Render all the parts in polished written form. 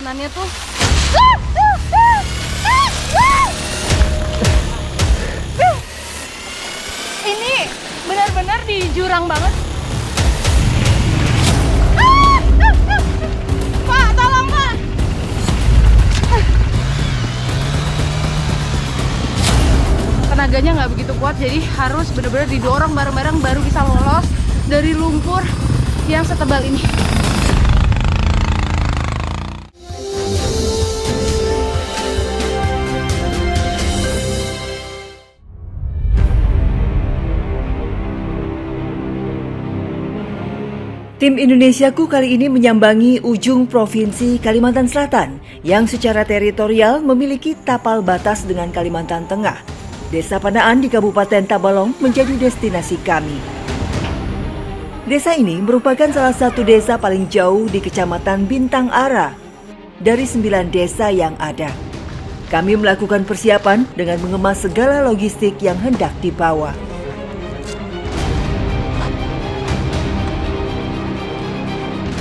jalanannya tuh ini benar-benar di jurang banget. Pak, tolong Pak. Tenaganya nggak begitu kuat, jadi harus benar-benar didorong bareng-bareng baru bisa lolos dari lumpur yang setebal ini. Tim Indonesiaku kali ini menyambangi ujung Provinsi Kalimantan Selatan yang secara teritorial memiliki tapal batas dengan Kalimantan Tengah. Desa Panaan di Kabupaten Tabalong menjadi destinasi kami. Desa ini merupakan salah satu desa paling jauh di Kecamatan Bintang Ara dari 9 desa yang ada. Kami melakukan persiapan dengan mengemas segala logistik yang hendak dibawa.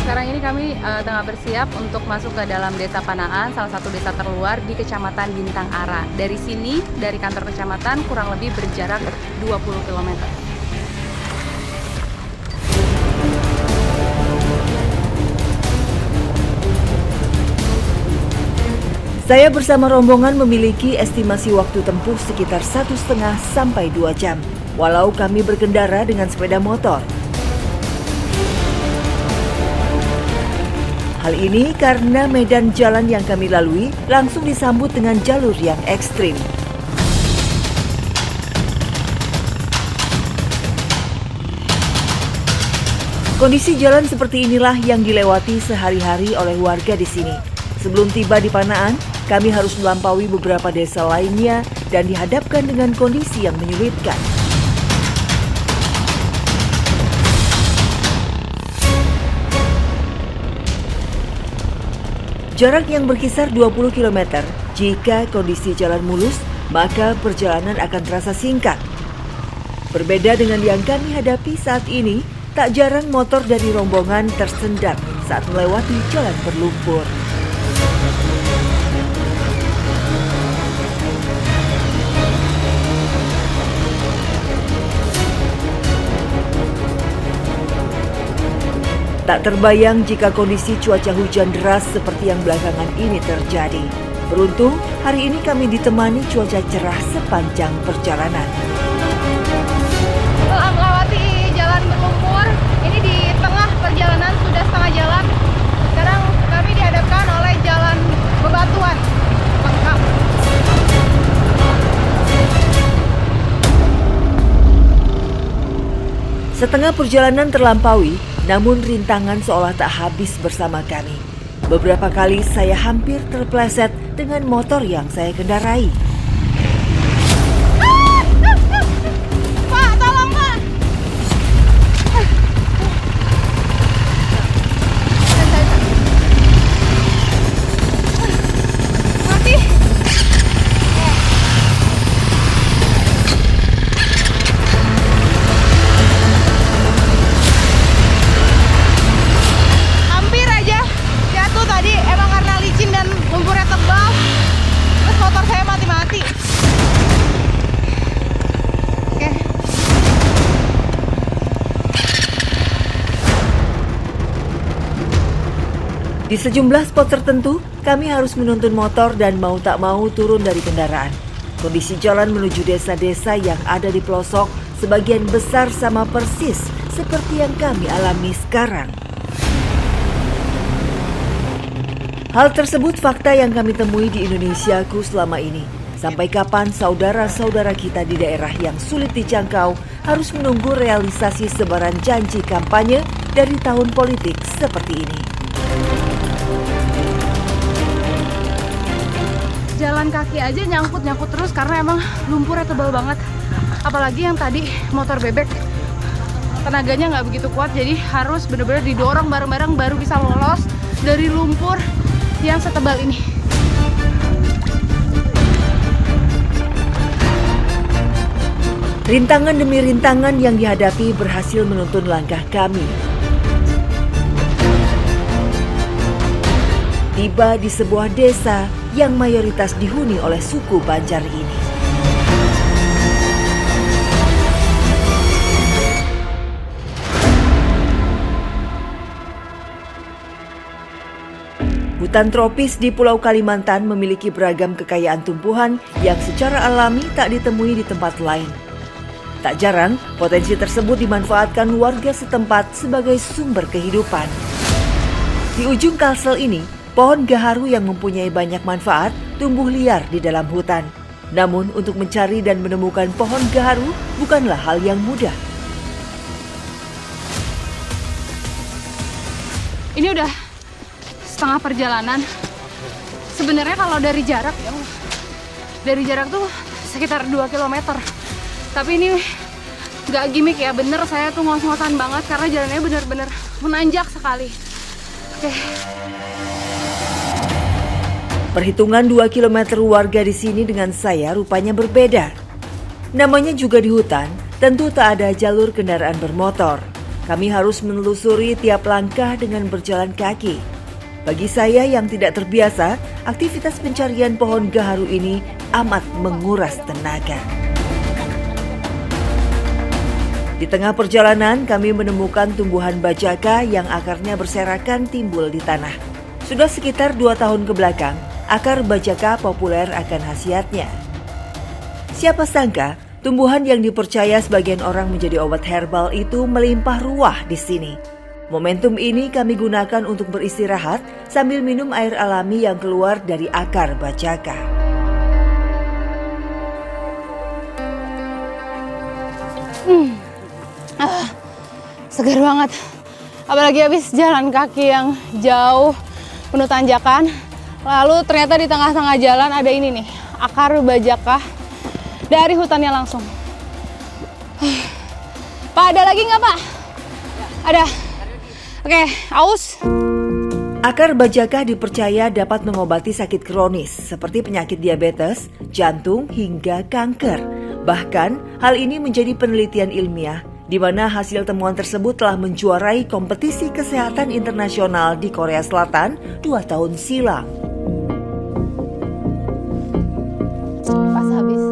Sekarang ini kami tengah bersiap untuk masuk ke dalam Desa Panaan, salah satu desa terluar di Kecamatan Bintang Ara. Dari sini, dari kantor kecamatan kurang lebih berjarak 20 km. Saya bersama rombongan memiliki estimasi waktu tempuh sekitar 1,5 sampai 2 jam, walau kami berkendara dengan sepeda motor. Hal ini karena medan jalan yang kami lalui langsung disambut dengan jalur yang ekstrim. Kondisi jalan seperti inilah yang dilewati sehari-hari oleh warga di sini. Sebelum tiba di Panaan, kami harus melampaui beberapa desa lainnya dan dihadapkan dengan kondisi yang menyulitkan. Jarak yang berkisar 20 km, jika kondisi jalan mulus, maka perjalanan akan terasa singkat. Berbeda dengan yang kami hadapi saat ini, tak jarang motor dari rombongan tersendat saat melewati jalan berlumpur. Tak terbayang jika kondisi cuaca hujan deras seperti yang belakangan ini terjadi. Beruntung, hari ini kami ditemani cuaca cerah sepanjang perjalanan. Setelah melewati jalan berlumpur, ini di tengah perjalanan sudah setengah jalan. Sekarang kami dihadapkan oleh jalan bebatuan, lengkap. Setengah perjalanan terlampaui, namun rintangan seolah tak habis bersama kami. Beberapa kali saya hampir terpleset dengan motor yang saya kendarai. Pak, tolong Pak. Mati. Hampir aja jatuh tadi, emang karena licin dan lumpurnya tebal. Terus motor saya mati-mati. Oke. Di sejumlah spot tertentu, kami harus menuntun motor dan mau tak mau turun dari kendaraan. Kondisi jalan menuju desa-desa yang ada di pelosok sebagian besar sama persis seperti yang kami alami sekarang. Hal tersebut fakta yang kami temui di Indonesiaku selama ini. Sampai kapan saudara-saudara kita di daerah yang sulit dijangkau harus menunggu realisasi sebaran janji kampanye dari tahun politik seperti ini. Jalan kaki aja nyangkut-nyangkut terus karena emang lumpurnya tebal banget. Apalagi yang tadi motor bebek, tenaganya nggak begitu kuat, jadi harus benar-benar didorong bareng-bareng baru bisa lolos dari lumpur yang setebal ini. Rintangan demi rintangan yang dihadapi berhasil menuntun langkah kami. tiba di sebuah desa yang mayoritas dihuni oleh suku Banjar ini. Hutan tropis di Pulau Kalimantan memiliki beragam kekayaan tumbuhan yang secara alami tak ditemui di tempat lain. Tak jarang, potensi tersebut dimanfaatkan warga setempat sebagai sumber kehidupan. Di ujung Kalsel ini, pohon gaharu yang mempunyai banyak manfaat tumbuh liar di dalam hutan. Namun, untuk mencari dan menemukan pohon gaharu bukanlah hal yang mudah. Ini udah setengah perjalanan. Sebenarnya kalau dari jarak ya, dari jarak tuh sekitar 2 km. Tapi ini nggak gimmick ya, bener saya tuh ngos-ngosan banget karena jalannya bener-bener menanjak sekali. Oke. Perhitungan 2 km warga di sini dengan saya rupanya berbeda. Namanya juga di hutan, tentu tak ada jalur kendaraan bermotor. Kami harus menelusuri tiap langkah dengan berjalan kaki. Bagi saya yang tidak terbiasa, aktivitas pencarian pohon gaharu ini amat menguras tenaga. Di tengah perjalanan, kami menemukan tumbuhan bajaka yang akarnya berserakan timbul di tanah. Sudah sekitar 2 tahun ke belakang, akar bajaka populer akan khasiatnya. Siapa sangka, tumbuhan yang dipercaya sebagian orang menjadi obat herbal itu melimpah ruah di sini. Momentum ini kami gunakan untuk beristirahat sambil minum air alami yang keluar dari akar bajaka. Segar banget. Apalagi habis jalan kaki yang jauh, penuh tanjakan. Lalu ternyata di tengah-tengah jalan ada ini nih, akar bajaka dari hutannya langsung. Pak, ada lagi nggak, Pak? Ada. Oke, aus. Akar bajaka dipercaya dapat mengobati sakit kronis seperti penyakit diabetes, jantung, hingga kanker. Bahkan, hal ini menjadi penelitian ilmiah di mana hasil temuan tersebut telah menjuarai kompetisi kesehatan internasional di Korea Selatan 2 tahun silam. Pas habis.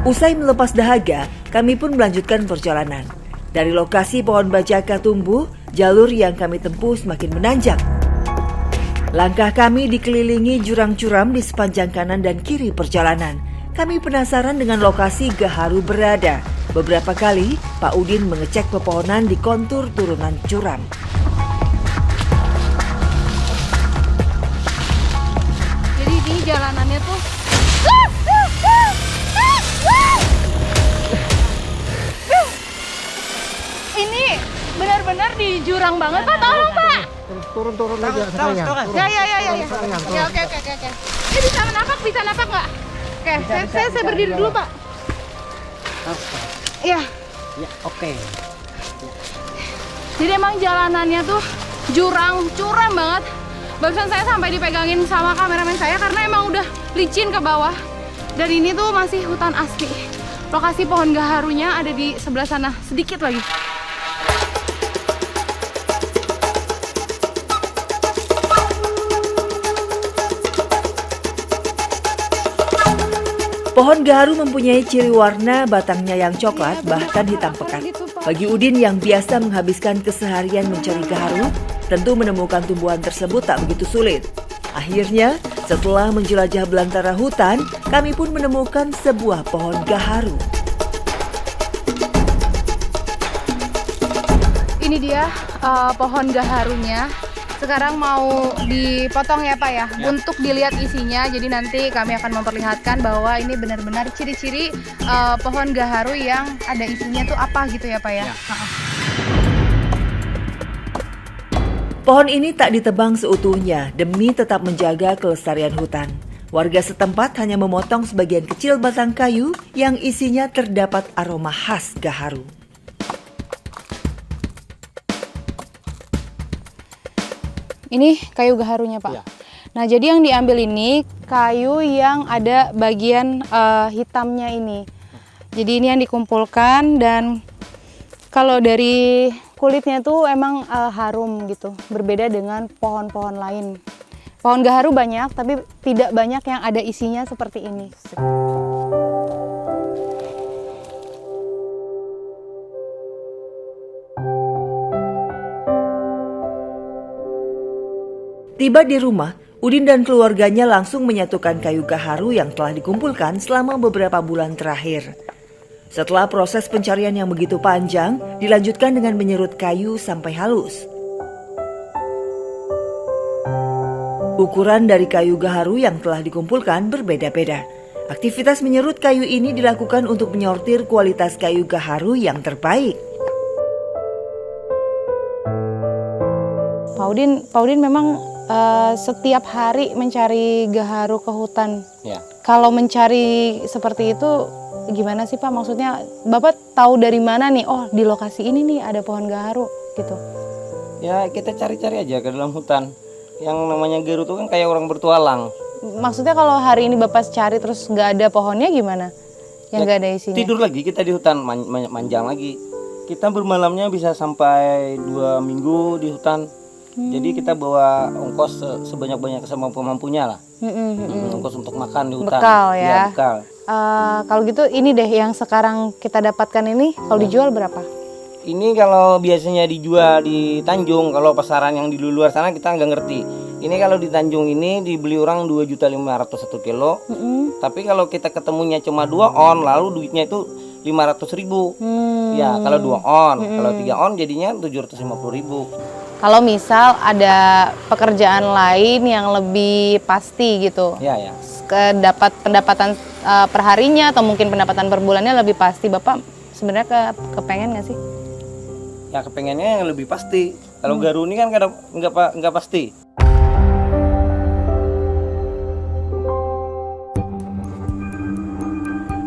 Usai melepas dahaga, kami pun melanjutkan perjalanan. Dari lokasi pohon bajaka tumbuh, jalur yang kami tempuh semakin menanjak. Langkah kami dikelilingi jurang curam di sepanjang kanan dan kiri perjalanan. Kami penasaran dengan lokasi gaharu berada. Beberapa kali, Pak Udin mengecek pepohonan di kontur turunan curam. Jadi ini jalanannya tuh ini benar-benar di jurang banget, Pak. Tolong, Pak. Turun aja sayang. Ya. Oke. Ini bisa napak nggak? Oke, saya berdiri dulu, Pak. Iya. Ya, oke. Jadi emang jalanannya tuh curam banget. Barusan saya sampai dipegangin sama kameramen saya karena emang udah licin ke bawah. Dan ini tuh masih hutan asli. Lokasi pohon gaharunya ada di sebelah sana, sedikit lagi. Pohon gaharu mempunyai ciri warna batangnya yang coklat, bahkan hitam pekat. Bagi Udin yang biasa menghabiskan keseharian mencari gaharu, tentu menemukan tumbuhan tersebut tak begitu sulit. Akhirnya, setelah menjelajah belantara hutan, kami pun menemukan sebuah pohon gaharu. Ini dia pohon gaharunya. Sekarang mau dipotong ya, Pak ya, untuk dilihat isinya. Jadi nanti kami akan memperlihatkan bahwa ini benar-benar ciri-ciri pohon gaharu yang ada isinya tuh apa gitu ya, Pak ya. Pohon ini tak ditebang seutuhnya demi tetap menjaga kelestarian hutan. Warga setempat hanya memotong sebagian kecil batang kayu yang isinya terdapat aroma khas gaharu. Ini kayu gaharunya, Pak. Ya. Nah, jadi yang diambil ini kayu yang ada bagian hitamnya ini. Jadi ini yang dikumpulkan, dan kalau dari kulitnya tuh emang harum gitu, berbeda dengan pohon-pohon lain. Pohon gaharu banyak, tapi tidak banyak yang ada isinya seperti ini. Tiba di rumah, Udin dan keluarganya langsung menyatukan kayu gaharu yang telah dikumpulkan selama beberapa bulan terakhir. Setelah proses pencarian yang begitu panjang, dilanjutkan dengan menyerut kayu sampai halus. Ukuran dari kayu gaharu yang telah dikumpulkan berbeda-beda. Aktivitas menyerut kayu ini dilakukan untuk menyortir kualitas kayu gaharu yang terbaik. Pak Udin memang setiap hari mencari gaharu ke hutan. Ya. Kalau mencari seperti itu gimana sih Pak? Maksudnya Bapak tahu dari mana nih? Oh, di lokasi ini nih ada pohon gaharu gitu. Ya kita cari-cari aja ke dalam hutan. Yang namanya gaharu itu kan kayak orang bertualang. Maksudnya kalau hari ini Bapak cari terus nggak ada pohonnya gimana? Yang nggak ada isinya? Tidur lagi kita di hutan, manjang lagi. Kita bermalamnya bisa sampai 2 minggu di hutan. Jadi kita bawa ongkos sebanyak-banyak semampu-mampunya lah. Ongkos untuk makan di hutan. Bekal ya? Iya, bekal. Kalau gitu ini deh yang sekarang kita dapatkan ini, kalau dijual berapa? Ini kalau biasanya dijual di Tanjung, kalau pasaran yang di luar sana kita nggak ngerti. Ini kalau di Tanjung ini dibeli orang 2.500.000 1 kilo. Tapi kalau kita ketemunya cuma 2 on, lalu duitnya itu 500.000. Ya kalau 2 on, kalau 3 on jadinya 750.000. Kalau misal ada pekerjaan lain yang lebih pasti gitu, Ya. dapat pendapatan perharinya atau mungkin pendapatan per bulannya lebih pasti, Bapak sebenarnya kepengen nggak sih? Ya kepengennya yang lebih pasti. Kalau gaharu ini kan nggak pasti.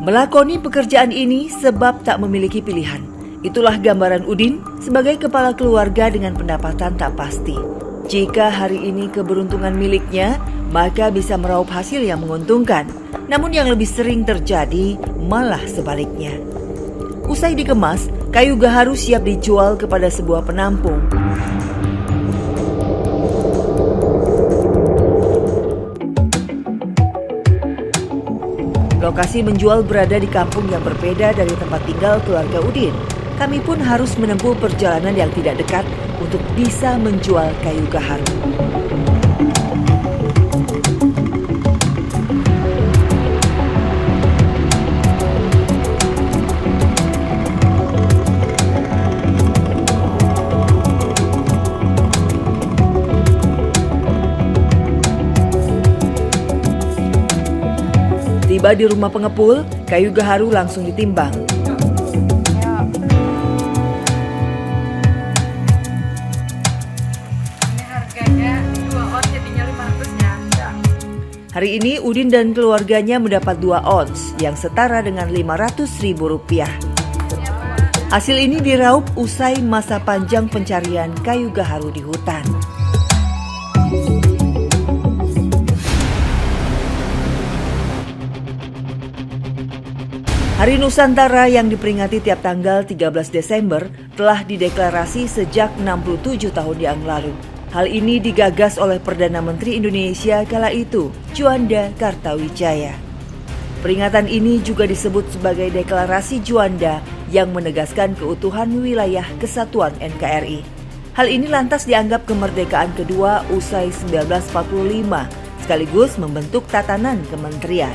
Melakoni pekerjaan ini sebab tak memiliki pilihan. Itulah gambaran Udin sebagai kepala keluarga dengan pendapatan tak pasti. Jika hari ini keberuntungan miliknya, maka bisa meraup hasil yang menguntungkan. Namun yang lebih sering terjadi malah sebaliknya. Usai dikemas, kayu gaharu siap dijual kepada sebuah penampung. Lokasi menjual berada di kampung yang berbeda dari tempat tinggal keluarga Udin. Kami pun harus menempuh perjalanan yang tidak dekat untuk bisa menjual kayu gaharu. Tiba di rumah pengepul, kayu gaharu langsung ditimbang. Hari ini Udin dan keluarganya mendapat 2 ons yang setara dengan Rp500.000. Hasil ini diraup usai masa panjang pencarian kayu gaharu di hutan. Hari Nusantara yang diperingati tiap tanggal 13 Desember telah dideklarasi sejak 67 tahun yang lalu. Hal ini digagas oleh Perdana Menteri Indonesia kala itu, Juanda Kartawijaya. Peringatan ini juga disebut sebagai Deklarasi Juanda yang menegaskan keutuhan wilayah kesatuan NKRI. Hal ini lantas dianggap kemerdekaan kedua usai 1945, sekaligus membentuk tatanan kementerian.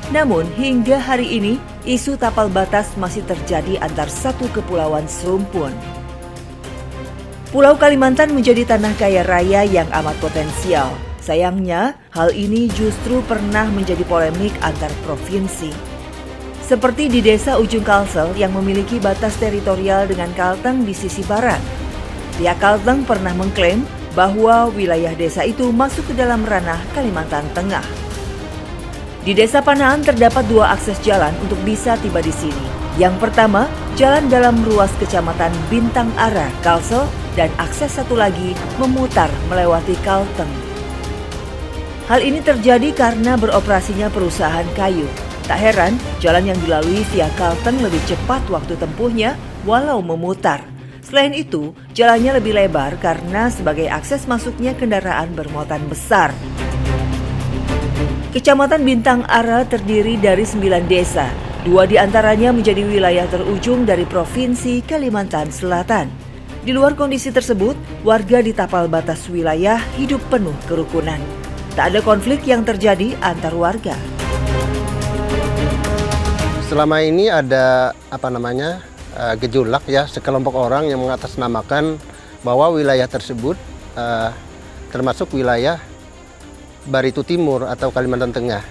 Namun hingga hari ini, isu tapal batas masih terjadi antar satu kepulauan serumpun. Pulau Kalimantan menjadi tanah kaya raya yang amat potensial. Sayangnya, hal ini justru pernah menjadi polemik antar provinsi. Seperti di desa Ujung Kalsel yang memiliki batas teritorial dengan Kalteng di sisi barat. Pihak Kalteng pernah mengklaim bahwa wilayah desa itu masuk ke dalam ranah Kalimantan Tengah. Di Desa Panaan terdapat 2 akses jalan untuk bisa tiba di sini. Yang pertama, jalan dalam ruas kecamatan Bintang Ara, Kalsel, dan akses satu lagi memutar melewati Kalteng. Hal ini terjadi karena beroperasinya perusahaan kayu. Tak heran, jalan yang dilalui via Kalteng lebih cepat waktu tempuhnya walau memutar. Selain itu, jalannya lebih lebar karena sebagai akses masuknya kendaraan bermuatan besar. Kecamatan Bintang Ara terdiri dari 9 desa. 2 diantaranya menjadi wilayah terujung dari Provinsi Kalimantan Selatan. Di luar kondisi tersebut, warga di tapal batas wilayah hidup penuh kerukunan. Tak ada konflik yang terjadi antar warga. Selama ini ada gejolak ya, sekelompok orang yang mengatasnamakan bahwa wilayah tersebut termasuk wilayah Baritu Timur atau Kalimantan Tengah.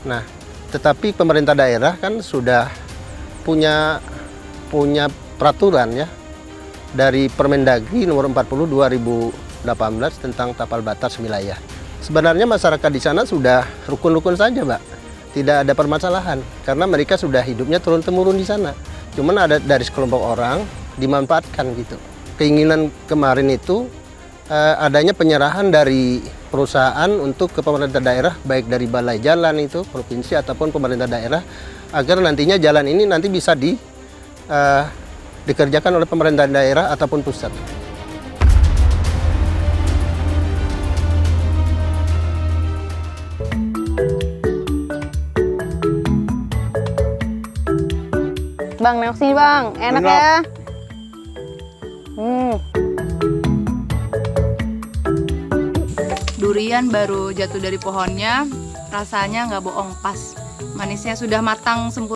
Nah, tetapi pemerintah daerah kan sudah punya peraturan ya dari Permendagri nomor 40 2018 tentang tapal batas wilayah. Sebenarnya masyarakat di sana sudah rukun-rukun saja, Mbak. Tidak ada permasalahan karena mereka sudah hidupnya turun-temurun di sana. Cuman ada dari sekelompok orang dimanfaatkan gitu. Keinginan kemarin itu adanya penyerahan dari perusahaan untuk ke pemerintah daerah, baik dari balai jalan itu, provinsi ataupun pemerintah daerah, agar nantinya jalan ini nanti bisa dikerjakan oleh pemerintah daerah ataupun pusat. Bang, nengok sini bang, enak ya. Durian baru jatuh dari pohonnya, rasanya nggak bohong pas. Manisnya sudah matang sempurna.